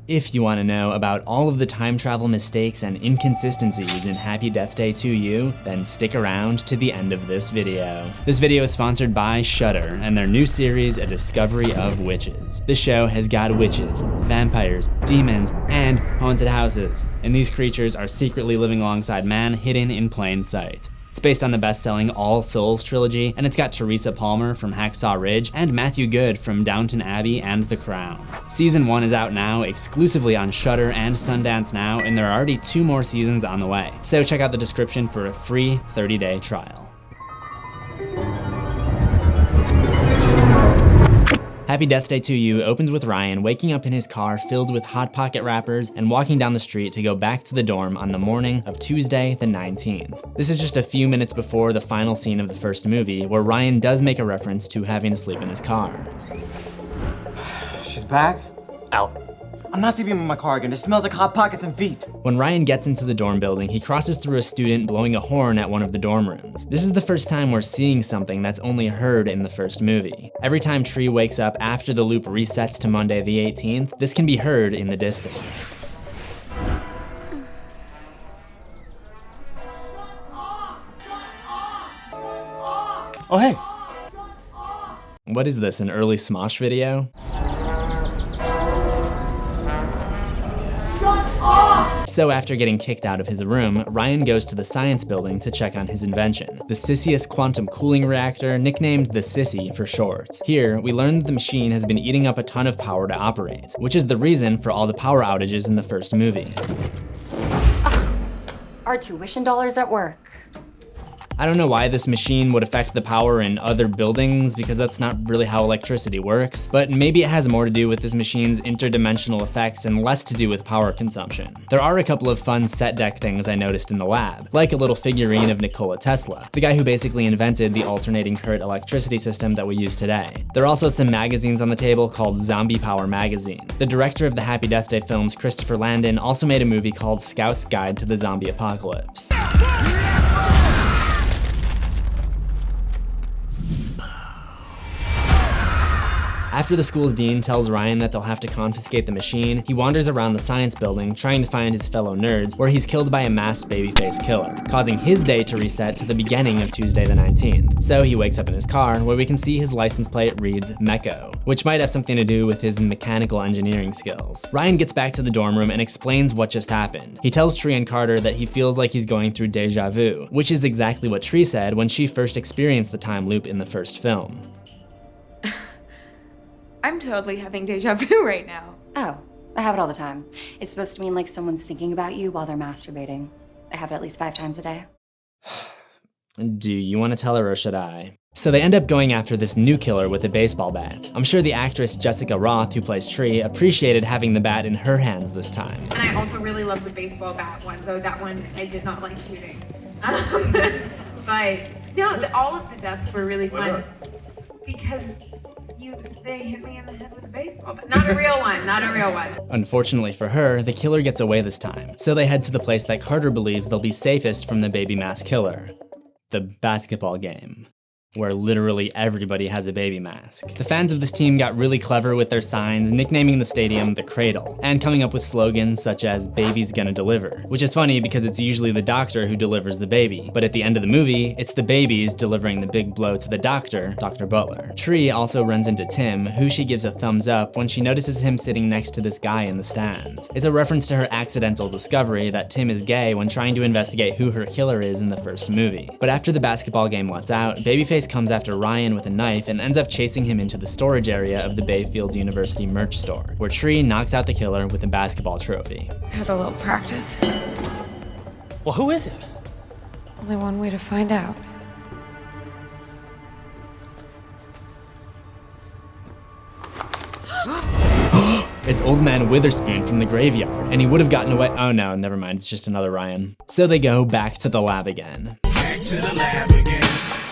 If you want to know about all of the time travel mistakes and inconsistencies in Happy Death Day to You, then stick around to the end of this video. This video is sponsored by Shudder and their new series, A Discovery of Witches. This show has got witches, vampires, demons, and haunted houses, and these creatures are secretly living alongside man, hidden in plain sight. It's based on the best-selling All Souls trilogy, and it's got Teresa Palmer from Hacksaw Ridge and Matthew Goode from Downton Abbey and The Crown. Season 1 is out now, exclusively on Shudder and Sundance Now, and there are already 2 more seasons on the way. So check out the description for a free 30-day trial. Happy Death Day to You opens with Ryan waking up in his car filled with Hot Pocket wrappers and walking down the street to go back to the dorm on the morning of Tuesday the 19th. This is just a few minutes before the final scene of the first movie, where Ryan does make a reference to having to sleep in his car. She's back? Out. I'm not sleeping in my car again. It smells like Hot Pockets and feet. When Ryan gets into the dorm building, he crosses through a student blowing a horn at one of the dorm rooms. This is the first time we're seeing something that's only heard in the first movie. Every time Tree wakes up after the loop resets to Monday the 18th, this can be heard in the distance. Oh, hey. What is this, an early Smosh video? So after getting kicked out of his room, Ryan goes to the science building to check on his invention, the Sisius quantum cooling reactor, nicknamed the Sissy for short. Here, we learn that the machine has been eating up a ton of power to operate, which is the reason for all the power outages in the first movie. Our tuition dollars at work. I don't know why this machine would affect the power in other buildings, because that's not really how electricity works, but maybe it has more to do with this machine's interdimensional effects and less to do with power consumption. There are a couple of fun set deck things I noticed in the lab, like a little figurine of Nikola Tesla, the guy who basically invented the alternating current electricity system that we use today. There are also some magazines on the table called Zombie Power Magazine. The director of the Happy Death Day films, Christopher Landon, also made a movie called Scout's Guide to the Zombie Apocalypse. After the school's dean tells Ryan that they'll have to confiscate the machine, he wanders around the science building trying to find his fellow nerds, where he's killed by a masked babyface killer, causing his day to reset to the beginning of Tuesday the 19th. So he wakes up in his car, where we can see his license plate reads Mecco, which might have something to do with his mechanical engineering skills. Ryan gets back to the dorm room and explains what just happened. He tells Tree and Carter that he feels like he's going through deja vu, which is exactly what Tree said when she first experienced the time loop in the first film. I'm totally having deja vu right now. Oh, I have it all the time. It's supposed to mean like someone's thinking about you while they're masturbating. I have it at least 5 times a day. Do you want to tell her or should I? So they end up going after this new killer with a baseball bat. I'm sure the actress Jessica Roth, who plays Tree, appreciated having the bat in her hands this time. And I also really love the baseball bat one, though that one I did not like shooting. But no, all of the deaths were really fun because they hit me in the head with a baseball bat. Not a real one, not a real one. Unfortunately for her, the killer gets away this time, so they head to the place that Carter believes they'll be safest from the baby mask killer, the basketball game, where literally everybody has a baby mask. The fans of this team got really clever with their signs, nicknaming the stadium the Cradle, and coming up with slogans such as "Baby's gonna deliver," which is funny because it's usually the doctor who delivers the baby, but at the end of the movie, it's the babies delivering the big blow to the doctor, Dr. Butler. Tree also runs into Tim, who she gives a thumbs up when she notices him sitting next to this guy in the stands. It's a reference to her accidental discovery that Tim is gay when trying to investigate who her killer is in the first movie. But after the basketball game lets out, Babyface comes after Ryan with a knife and ends up chasing him into the storage area of the Bayfield University merch store, where Tree knocks out the killer with a basketball trophy. Had a little practice. Well, who is it? Only one way to find out. It's Old Man Witherspoon from the graveyard, and he would have gotten away. Oh no, never mind, it's just another Ryan. So they go back to the lab again. Back to the lab again.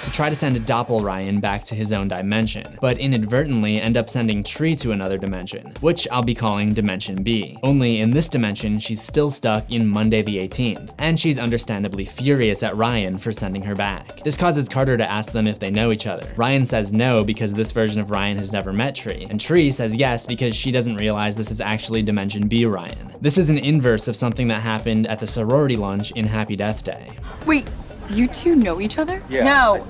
to try to send Doppel Ryan back to his own dimension, but inadvertently end up sending Tree to another dimension, which I'll be calling Dimension B. Only in this dimension, she's still stuck in Monday the 18th, and she's understandably furious at Ryan for sending her back. This causes Carter to ask them if they know each other. Ryan says no because this version of Ryan has never met Tree, and Tree says yes because she doesn't realize this is actually Dimension B Ryan. This is an inverse of something that happened at the sorority lunch in Happy Death Day. Wait, you two know each other? Yeah. No.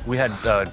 We had a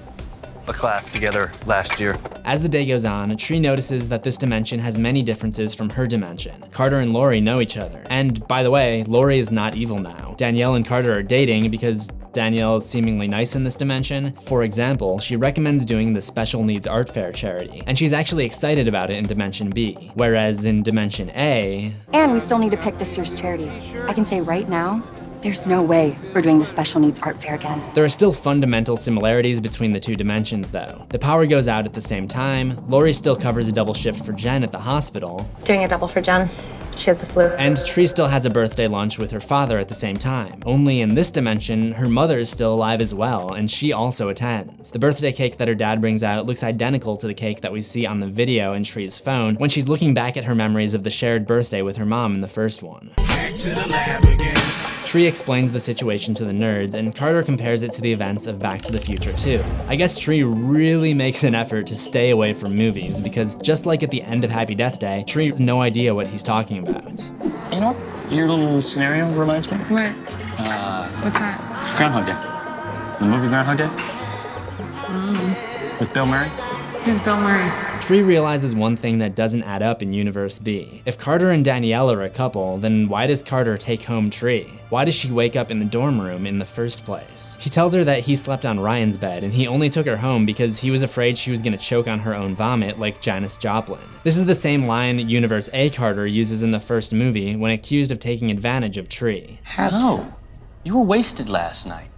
class together last year. As the day goes on, Tree notices that this dimension has many differences from her dimension. Carter and Lori know each other. And by the way, Lori is not evil now. Danielle and Carter are dating because Danielle is seemingly nice in this dimension. For example, she recommends doing the Special Needs Art Fair charity, and she's actually excited about it in Dimension B. Whereas in Dimension A... And we still need to pick this year's charity. I can say right now, there's no way we're doing the Special Needs Art Fair again. There are still fundamental similarities between the two dimensions though. The power goes out at the same time, Lori still covers a double shift for Jen at the hospital, Doing a double for Jen. She has the flu. and Tree still has a birthday lunch with her father at the same time. Only in this dimension, her mother is still alive as well, and she also attends. The birthday cake that her dad brings out looks identical to the cake that we see on the video in Tree's phone when she's looking back at her memories of the shared birthday with her mom in the first one. Tree explains the situation to the nerds, and Carter compares it to the events of Back to the Future 2. I guess Tree really makes an effort to stay away from movies, because just like at the end of Happy Death Day, Tree has no idea what he's talking about. You know what your little scenario reminds me of? What? What's that? Groundhog Day. The movie Groundhog Day? With Bill Murray? Who's Bill Murray? Tree realizes one thing that doesn't add up in Universe B. If Carter and Danielle are a couple, then why does Carter take home Tree? Why does she wake up in the dorm room in the first place? He tells her that he slept on Ryan's bed and he only took her home because he was afraid she was gonna choke on her own vomit like Janis Joplin. This is the same line Universe A Carter uses in the first movie when accused of taking advantage of Tree. No. You were wasted last night.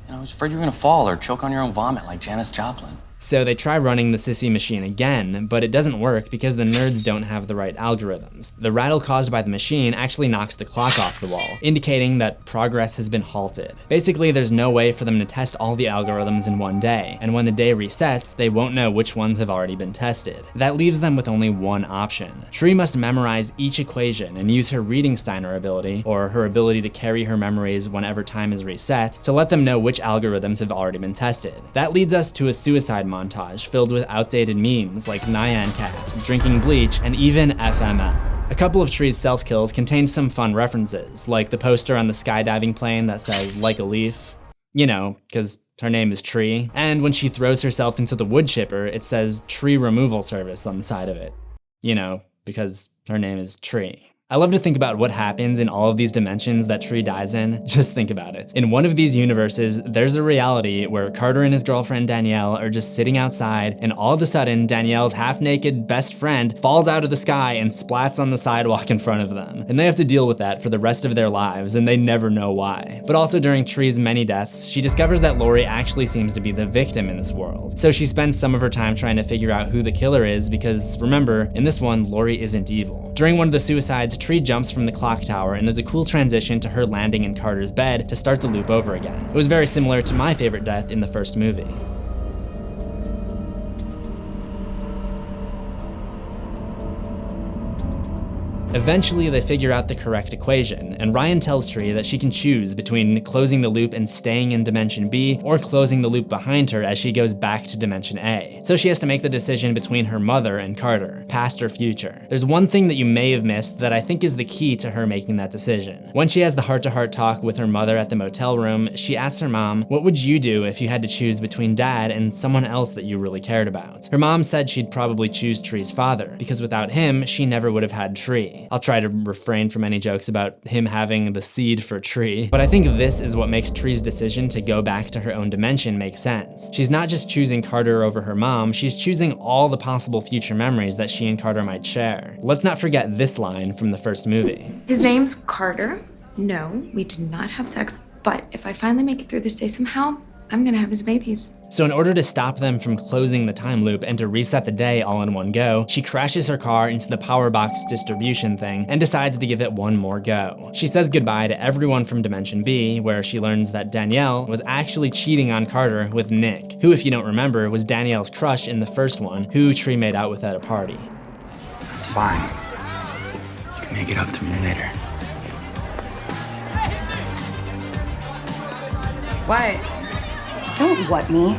I was afraid you were gonna fall or choke on your own vomit like Janis Joplin. So they try running the sissy machine again, but it doesn't work because the nerds don't have the right algorithms. The rattle caused by the machine actually knocks the clock off the wall, indicating that progress has been halted. Basically, there's no way for them to test all the algorithms in one day, and when the day resets, they won't know which ones have already been tested. That leaves them with only one option. Tree must memorize each equation and use her reading Steiner ability, or her ability to carry her memories whenever time is reset, to let them know which algorithms have already been tested. That leads us to a suicide montage filled with outdated memes like Nyan Cat, drinking bleach, and even FML. A couple of Tree's self-kills contain some fun references, like the poster on the skydiving plane that says, like a leaf. You know, because her name is Tree. And when she throws herself into the wood chipper, it says Tree Removal Service on the side of it. You know, because her name is Tree. I love to think about what happens in all of these dimensions that Tree dies in. Just think about it. In one of these universes, there's a reality where Carter and his girlfriend Danielle are just sitting outside, and all of a sudden, Danielle's half-naked best friend falls out of the sky and splats on the sidewalk in front of them. And they have to deal with that for the rest of their lives, and they never know why. But also during Tree's many deaths, she discovers that Lori actually seems to be the victim in this world. So she spends some of her time trying to figure out who the killer is because, remember, in this one, Lori isn't evil. During one of the suicides, Tree jumps from the clock tower, and there's a cool transition to her landing in Carter's bed to start the loop over again. It was very similar to my favorite death in the first movie. Eventually, they figure out the correct equation, and Ryan tells Tree that she can choose between closing the loop and staying in Dimension B, or closing the loop behind her as she goes back to Dimension A. So she has to make the decision between her mother and Carter, past or future. There's one thing that you may have missed that I think is the key to her making that decision. When she has the heart-to-heart talk with her mother at the motel room, she asks her mom, what would you do if you had to choose between dad and someone else that you really cared about? Her mom said she'd probably choose Tree's father, because without him, she never would have had Tree. I'll try to refrain from any jokes about him having the seed for Tree, but I think this is what makes Tree's decision to go back to her own dimension make sense. She's not just choosing Carter over her mom, she's choosing all the possible future memories that she and Carter might share. Let's not forget this line from the first movie. His name's Carter. No, we did not have sex, but if I finally make it through this day somehow, I'm gonna have his babies. So in order to stop them from closing the time loop and to reset the day all in one go, she crashes her car into the power box distribution thing and decides to give it one more go. She says goodbye to everyone from Dimension B, where she learns that Danielle was actually cheating on Carter with Nick, who, if you don't remember, was Danielle's crush in the first one, who Tree made out with at a party. It's fine. You can make it up to me later. What? Don't what me.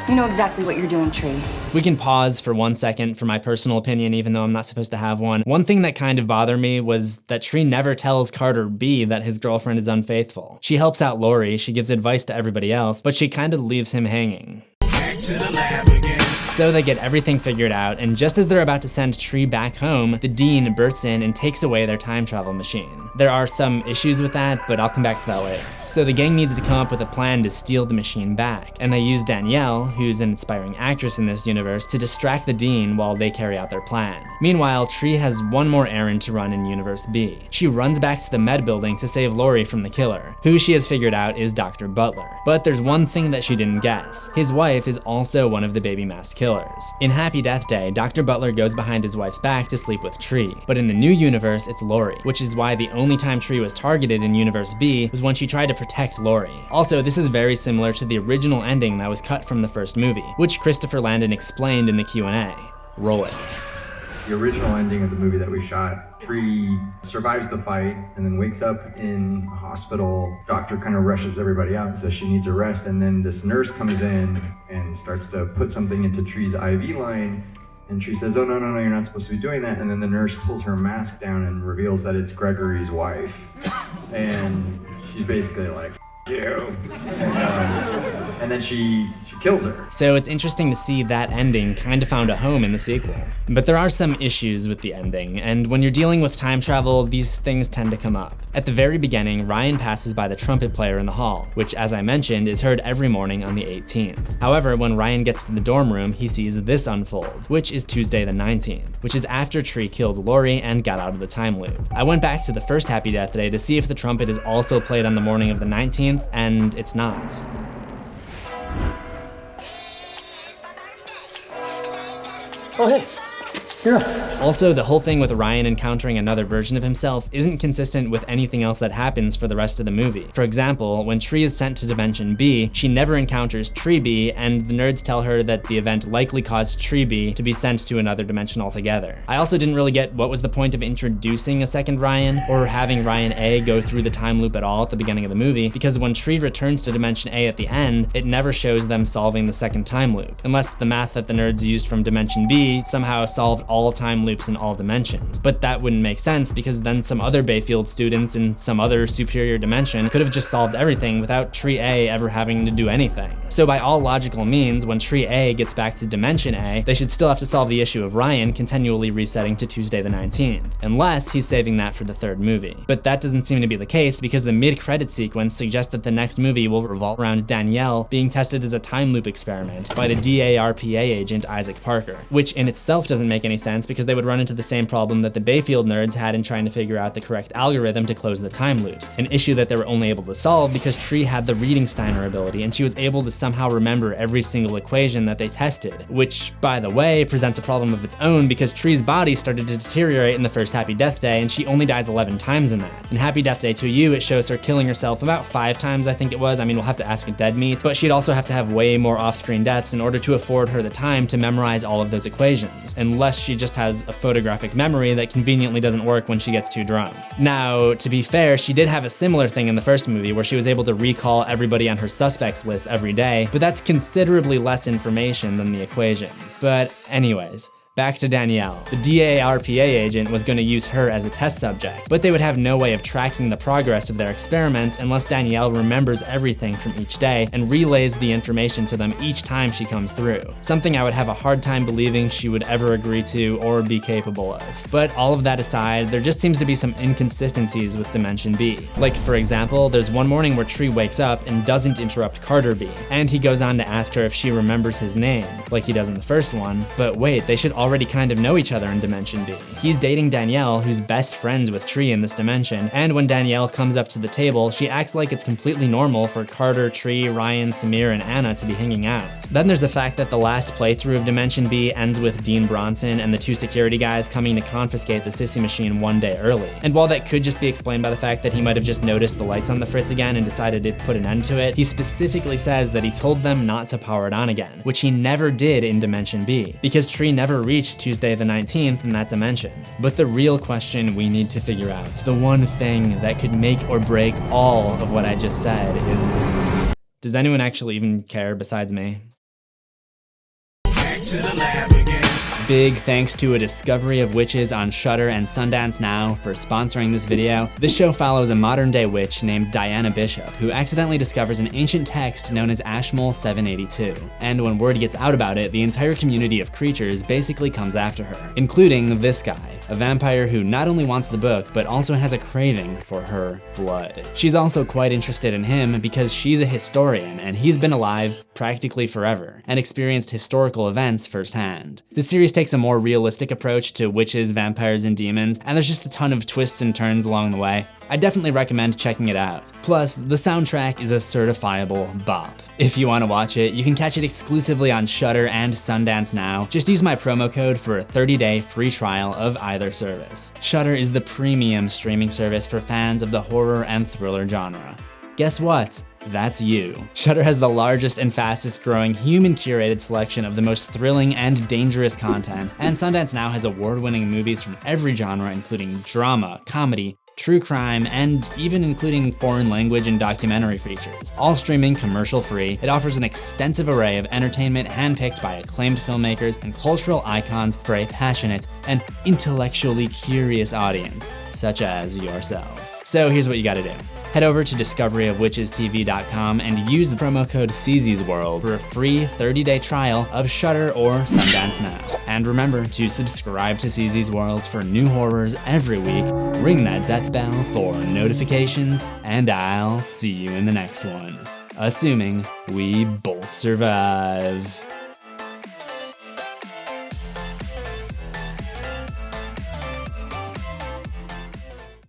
You know exactly what you're doing, Tree. If we can pause for 1 second for my personal opinion, even though I'm not supposed to have one thing that kind of bothered me was that Tree never tells Carter B that his girlfriend is unfaithful. She helps out Lori, she gives advice to everybody else, but she kind of leaves him hanging. So they get everything figured out, and just as they're about to send Tree back home, the Dean bursts in and takes away their time travel machine. There are some issues with that, but I'll come back to that later. So the gang needs to come up with a plan to steal the machine back, and they use Danielle, who's an inspiring actress in this universe, to distract the Dean while they carry out their plan. Meanwhile, Tree has one more errand to run in Universe B. She runs back to the med building to save Lori from the killer, who she has figured out is Dr. Butler. But there's one thing that she didn't guess. His wife is also one of the baby masked killers. In Happy Death Day, Dr. Butler goes behind his wife's back to sleep with Tree, but in the new universe, it's Lori, which is why the only time Tree was targeted in Universe B was when she tried to protect Lori. Also, this is very similar to the original ending that was cut from the first movie, which Christopher Landon explained in the Q&A. Roll it. The original ending of the movie that we shot, Tree survives the fight and then wakes up in a hospital. Doctor kind of rushes everybody out and says she needs a rest, and then this nurse comes in and starts to put something into Tree's IV line, and Tree says, oh no, you're not supposed to be doing that, and then the nurse pulls her mask down and reveals that it's Gregory's wife, and she's basically like, you. And then she kills her. So it's interesting to see that ending kind of found a home in the sequel. But there are some issues with the ending, and when you're dealing with time travel, these things tend to come up. At the very beginning, Ryan passes by the trumpet player in the hall, which, as I mentioned, is heard every morning on the 18th. However, when Ryan gets to the dorm room, he sees this unfold, which is Tuesday the 19th, which is after Tree killed Lori and got out of the time loop. I went back to the first Happy Death Day to see if the trumpet is also played on the morning of the 19th, and it's not. Oh, hey. Here. Also, the whole thing with Ryan encountering another version of himself isn't consistent with anything else that happens for the rest of the movie. For example, when Tree is sent to Dimension B, she never encounters Tree B, and the nerds tell her that the event likely caused Tree B to be sent to another dimension altogether. I also didn't really get what was the point of introducing a second Ryan, or having Ryan A go through the time loop at all at the beginning of the movie, because when Tree returns to Dimension A at the end, it never shows them solving the second time loop, unless the math that the nerds used from Dimension B somehow solved all time loops in all dimensions. But that wouldn't make sense, because then some other Bayfield students in some other superior dimension could have just solved everything without Tree A ever having to do anything. So by all logical means, when Tree A gets back to Dimension A, they should still have to solve the issue of Ryan continually resetting to Tuesday the 19th, unless he's saving that for the third movie. But that doesn't seem to be the case, because the mid-credit sequence suggests that the next movie will revolve around Danielle being tested as a time loop experiment by the DARPA agent Isaac Parker, which in itself doesn't make any sense, because they would run into the same problem that the Bayfield nerds had in trying to figure out the correct algorithm to close the time loops, an issue that they were only able to solve because Tree had the reading Steiner ability, and she was able to somehow remember every single equation that they tested, which, by the way, presents a problem of its own, because Tree's body started to deteriorate in the first Happy Death Day, and she only dies 11 times in that. In Happy Death Day 2U, it shows her killing herself about 5 times, I think it was. I mean, we'll have to ask a dead meat, but she'd also have to have way more off-screen deaths in order to afford her the time to memorize all of those equations, unless she just has a photographic memory that conveniently doesn't work when she gets too drunk. Now, to be fair, she did have a similar thing in the first movie where she was able to recall everybody on her suspects list every day, but that's considerably less information than the equations. But anyways, back to Danielle. The DARPA agent was going to use her as a test subject, but they would have no way of tracking the progress of their experiments unless Danielle remembers everything from each day and relays the information to them each time she comes through. Something I would have a hard time believing she would ever agree to or be capable of. But all of that aside, there just seems to be some inconsistencies with Dimension B. Like, for example, there's one morning where Tree wakes up and doesn't interrupt Carter B, and he goes on to ask her if she remembers his name, like he does in the first one. But wait, they should already kind of know each other in Dimension B. He's dating Danielle, who's best friends with Tree in this dimension, and when Danielle comes up to the table, she acts like it's completely normal for Carter, Tree, Ryan, Samir, and Anna to be hanging out. Then there's the fact that the last playthrough of Dimension B ends with Dean Bronson and the two security guys coming to confiscate the Sissy machine one day early. And while that could just be explained by the fact that he might have just noticed the lights on the fritz again and decided to put an end to it, he specifically says that he told them not to power it on again, which he never did in Dimension B, because Tree never reached Tuesday the 19th in that dimension. But the real question we need to figure out, the one thing that could make or break all of what I just said is, does anyone actually even care besides me? Back to the lab again. Big thanks to A Discovery of Witches on Shudder and Sundance Now for sponsoring this video. This show follows a modern-day witch named Diana Bishop, who accidentally discovers an ancient text known as Ashmole 782. And when word gets out about it, the entire community of creatures basically comes after her, including this guy, a vampire who not only wants the book, but also has a craving for her blood. She's also quite interested in him because she's a historian, and he's been alive practically forever, and experienced historical events firsthand. The series takes a more realistic approach to witches, vampires, and demons, and there's just a ton of twists and turns along the way. I definitely recommend checking it out. Plus, the soundtrack is a certifiable bop. If you want to watch it, you can catch it exclusively on Shudder and Sundance Now. Just use my promo code for a 30-day free trial of either service. Shudder is the premium streaming service for fans of the horror and thriller genre. Guess what? That's you. Shudder has the largest and fastest growing human-curated selection of the most thrilling and dangerous content, and Sundance Now has award-winning movies from every genre, including drama, comedy, true crime, and even including foreign language and documentary features. All streaming commercial-free, it offers an extensive array of entertainment handpicked by acclaimed filmmakers and cultural icons for a passionate and intellectually curious audience, such as yourselves. So here's what you gotta do. Head over to discoveryofwitchestv.com and use the promo code CZsWorld for a free 30-day trial of Shudder or Sundance Now. And remember to subscribe to CZsWorld for new horrors every week, ring that death bell for notifications, and I'll see you in the next one. Assuming we both survive.